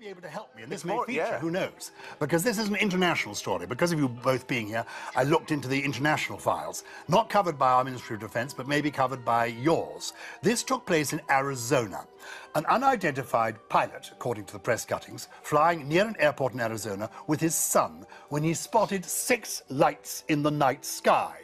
able to help me, and this may feature, who knows? Because this is an international story. Because of you both being here, I looked into the international files. Not covered by our Ministry of Defense, but maybe covered by yours. This took place in Arizona. An unidentified pilot, according to the press cuttings, flying near an airport in Arizona with his son when he spotted 6 lights in the night sky.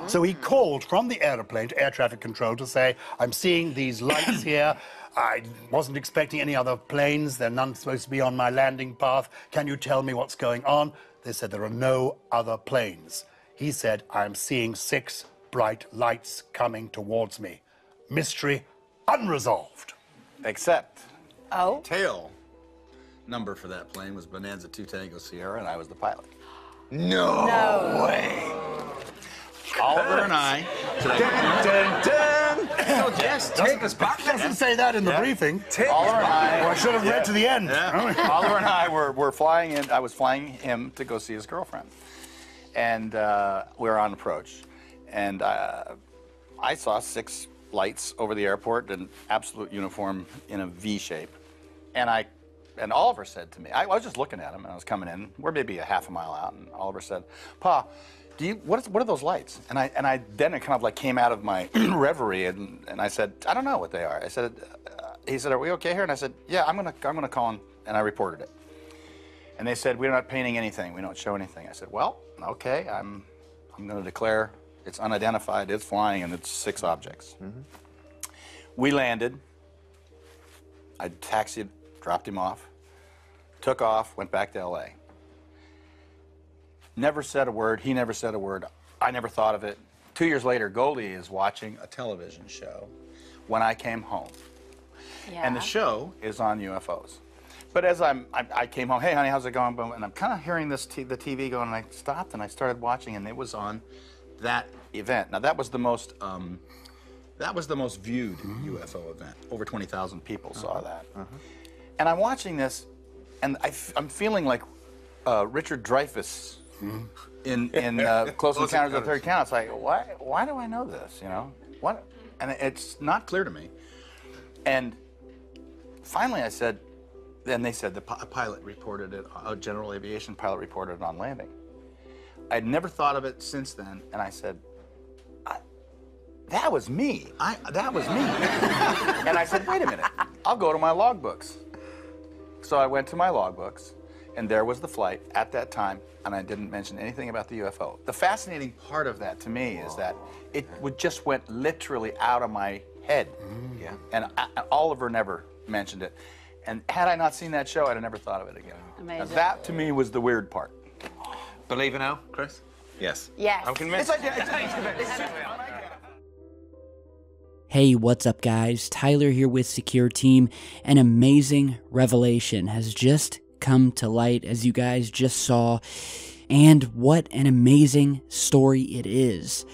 So he called from the aeroplane to air traffic control to say, I'm seeing these lights here. I wasn't expecting any other planes. They're none supposed to be on my landing path. Can you tell me what's going on? They said there are no other planes. He said, I'm seeing 6 bright lights coming towards me. Mystery unresolved. Except, tail number for that plane was Bonanza 2 Tango Sierra, and I was the pilot. no way. Oliver and I. Take us back. Doesn't say that in the briefing. Oliver and I. Well, I should have read to the end. Oliver and I were flying in. I was flying him to go see his girlfriend, and we were on approach, and I saw 6 lights over the airport in absolute uniform in a V shape, and Oliver said to me, I was just looking at him, and I was coming in. We're maybe a half a mile out, and Oliver said, "Pa, what are those lights?" And I then it kind of like came out of my reverie, and I said, "I don't know what they are." I said, he said, "Are we okay here?" And I said, "Yeah, I'm gonna call him," and I reported it. And they said, "We're not painting anything. We don't show anything." I said, "Well, okay, I'm gonna declare it's unidentified, it's flying, and it's 6 objects." We landed. I taxied, dropped him off, took off, went back to LA. Never said a word. He never said a word. I never thought of it. 2 years later, Goldie is watching a television show when I came home. And the show is on UFOs. But as I came home, "Hey, honey, how's it going?" And I'm kind of hearing the TV going, and I stopped and I started watching, and it was on that event. Now, that was the most viewed UFO event. Over 20,000 people saw that. And I'm watching this, and I'm feeling like Richard Dreyfuss in Close Encounters of the Third Kind. It's like, why do I know this? You know what? And it's not clear to me. And finally, I said, then they said a pilot reported it. A general aviation pilot reported it on landing. I'd never thought of it since then, and I said, that was me. That was me. And I said, wait a minute, I'll go to my logbooks. So I went to my logbooks, and there was the flight at that time, and I didn't mention anything about the UFO. The fascinating part of that to me is that it just went literally out of my head. And Oliver never mentioned it. And had I not seen that show, I'd have never thought of it again. Amazing. That to me was the weird part. Believe it now, Chris? Yes. Yes. I'm convinced. Hey, what's up guys? Tyler here with Secureteam. An amazing revelation has just come to light, as you guys just saw, and what an amazing story it is.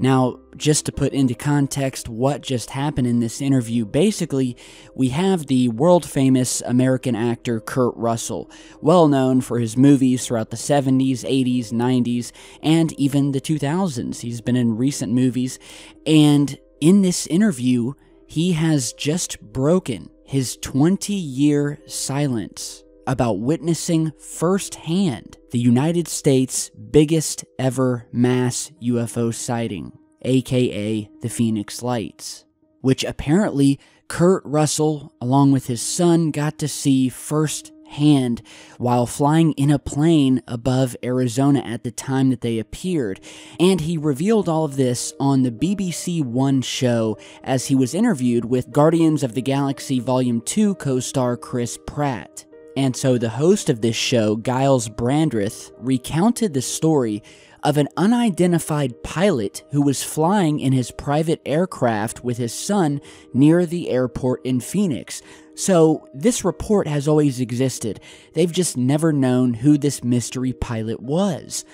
Now, just to put into context what just happened in this interview, basically, we have the world-famous American actor Kurt Russell, well known for his movies throughout the 70s, 80s, 90s, and even the 2000s. He's been in recent movies, and in this interview, he has just broken his 20-year silence about witnessing firsthand the United States' biggest ever mass UFO sighting, aka the Phoenix Lights, which apparently Kurt Russell, along with his son, got to see firsthand while flying in a plane above Arizona at the time that they appeared. And he revealed all of this on the BBC One show as he was interviewed with Guardians of the Galaxy Volume 2 co-star Chris Pratt. And so the host of this show, Giles Brandreth, recounted the story of an unidentified pilot who was flying in his private aircraft with his son near the airport in Phoenix. So this report has always existed. They've just never known who this mystery pilot was.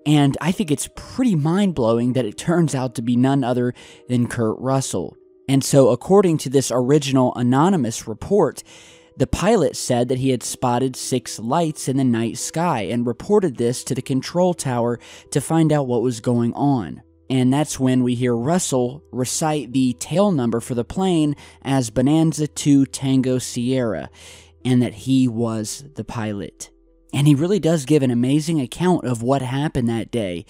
And I think it's pretty mind-blowing that it turns out to be none other than Kurt Russell. And so according to this original anonymous report, the pilot said that he had spotted 6 lights in the night sky and reported this to the control tower to find out what was going on. And that's when we hear Russell recite the tail number for the plane as Bonanza 2 Tango Sierra. and that he was the pilot. And he really does give an amazing account of what happened that day.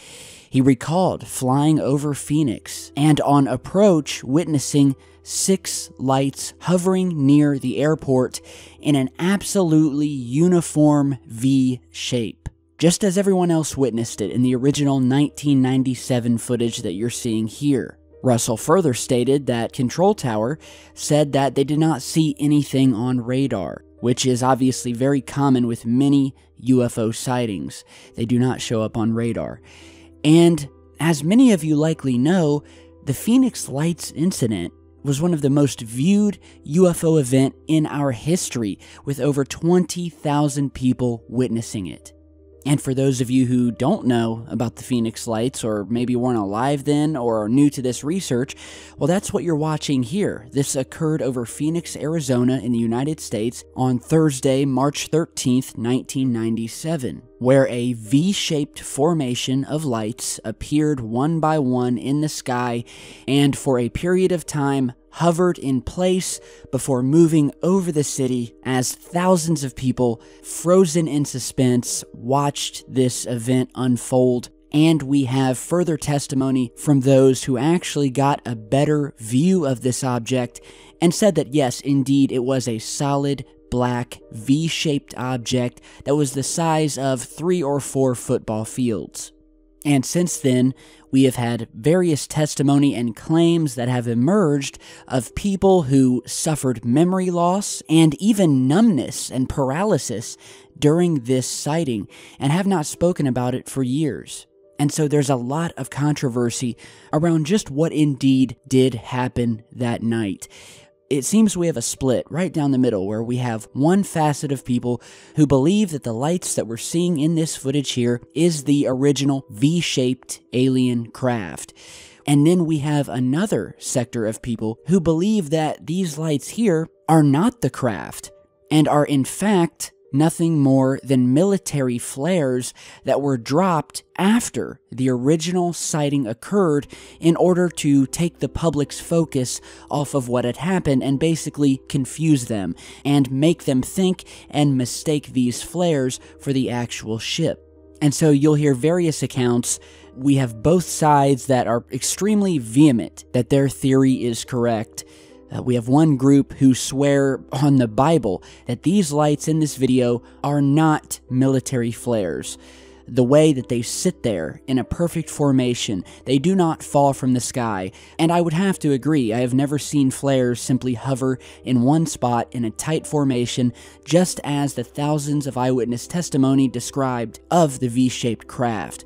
He recalled flying over Phoenix and on approach witnessing 6 lights hovering near the airport in an absolutely uniform V shape, just as everyone else witnessed it in the original 1997 footage that you're seeing here. Russell further stated that Control Tower said that they did not see anything on radar, which is obviously very common with many UFO sightings. They do not show up on radar. And as many of you likely know, the Phoenix Lights incident was one of the most viewed UFO event in our history, with over 20,000 people witnessing it. And for those of you who don't know about the Phoenix Lights, or maybe weren't alive then, or are new to this research, well, that's what you're watching here. This occurred over Phoenix, Arizona in the United States on Thursday, March 13th, 1997, where a V-shaped formation of lights appeared one by one in the sky and for a period of time hovered in place before moving over the city as thousands of people, frozen in suspense, watched this event unfold. And we have further testimony from those who actually got a better view of this object and said that yes, indeed, it was a solid black V-shaped object that was the size of 3 or 4 football fields. And since then, we have had various testimony and claims that have emerged of people who suffered memory loss and even numbness and paralysis during this sighting and have not spoken about it for years. And so there's a lot of controversy around just what indeed did happen that night. It seems we have a split right down the middle where we have one facet of people who believe that the lights that we're seeing in this footage here is the original V-shaped alien craft. And then we have another sector of people who believe that these lights here are not the craft and are in fact nothing more than military flares that were dropped after the original sighting occurred in order to take the public's focus off of what had happened and basically confuse them and make them think and mistake these flares for the actual ship. And so you'll hear various accounts. We have both sides that are extremely vehement that their theory is correct. We have one group who swear on the Bible that these lights in this video are not military flares. The way that they sit there in a perfect formation, they do not fall from the sky. And I would have to agree, I have never seen flares simply hover in one spot in a tight formation, just as the thousands of eyewitness testimony described of the V-shaped craft.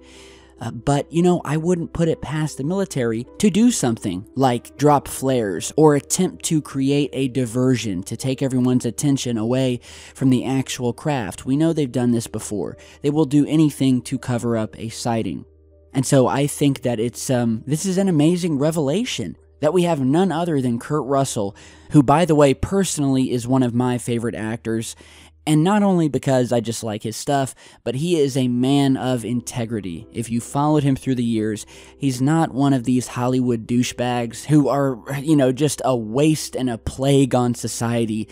But, you know, I wouldn't put it past the military to do something like drop flares or attempt to create a diversion to take everyone's attention away from the actual craft. We know they've done this before. They will do anything to cover up a sighting. And so I think that this is an amazing revelation that we have none other than Kurt Russell, who, by the way, personally is one of my favorite actors. And not only because I just like his stuff, but he is a man of integrity. If you followed him through the years, he's not one of these Hollywood douchebags who are, you know, just a waste and a plague on society.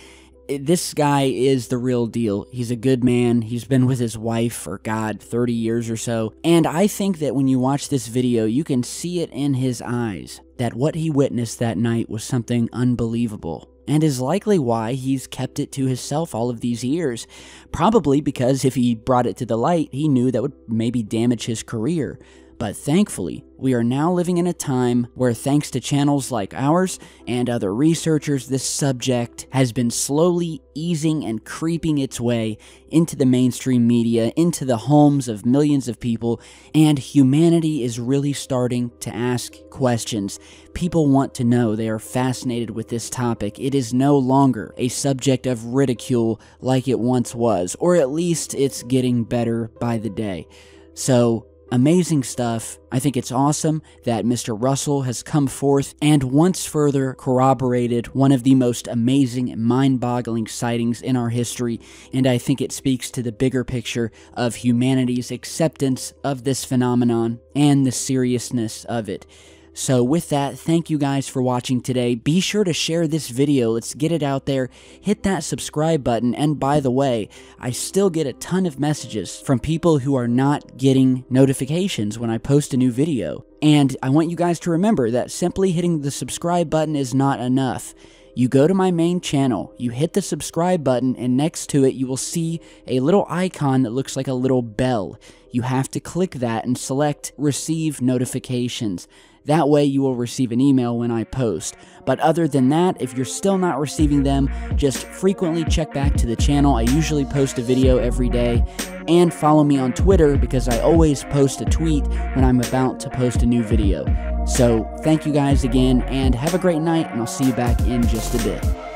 This guy is the real deal. He's a good man. He's been with his wife for, 30 years or so. And I think that when you watch this video, you can see it in his eyes that what he witnessed that night was something unbelievable. And is likely why he's kept it to himself all of these years. Probably because if he brought it to the light, he knew that would maybe damage his career. But thankfully, we are now living in a time where, thanks to channels like ours and other researchers, this subject has been slowly easing and creeping its way into the mainstream media, into the homes of millions of people, and humanity is really starting to ask questions. People want to know. They are fascinated with this topic. It is no longer a subject of ridicule like it once was, or at least it's getting better by the day. So, amazing stuff. I think it's awesome that Mr. Russell has come forth and once further corroborated one of the most amazing, mind-boggling sightings in our history, and I think it speaks to the bigger picture of humanity's acceptance of this phenomenon and the seriousness of it. So with that, thank you guys for watching today. Be sure to share this video. Let's get it out there. Hit that subscribe button. And by the way, I still get a ton of messages from people who are not getting notifications when I post a new video. And I want you guys to remember that simply hitting the subscribe button is not enough. You go to my main channel, you hit the subscribe button, and next to it you will see a little icon that looks like a little bell. You have to click that and select Receive Notifications. That way you will receive an email when I post. But other than that, if you're still not receiving them, just frequently check back to the channel. I usually post a video every day. And follow me on Twitter because I always post a tweet when I'm about to post a new video. So thank you guys again, and have a great night, and I'll see you back in just a bit.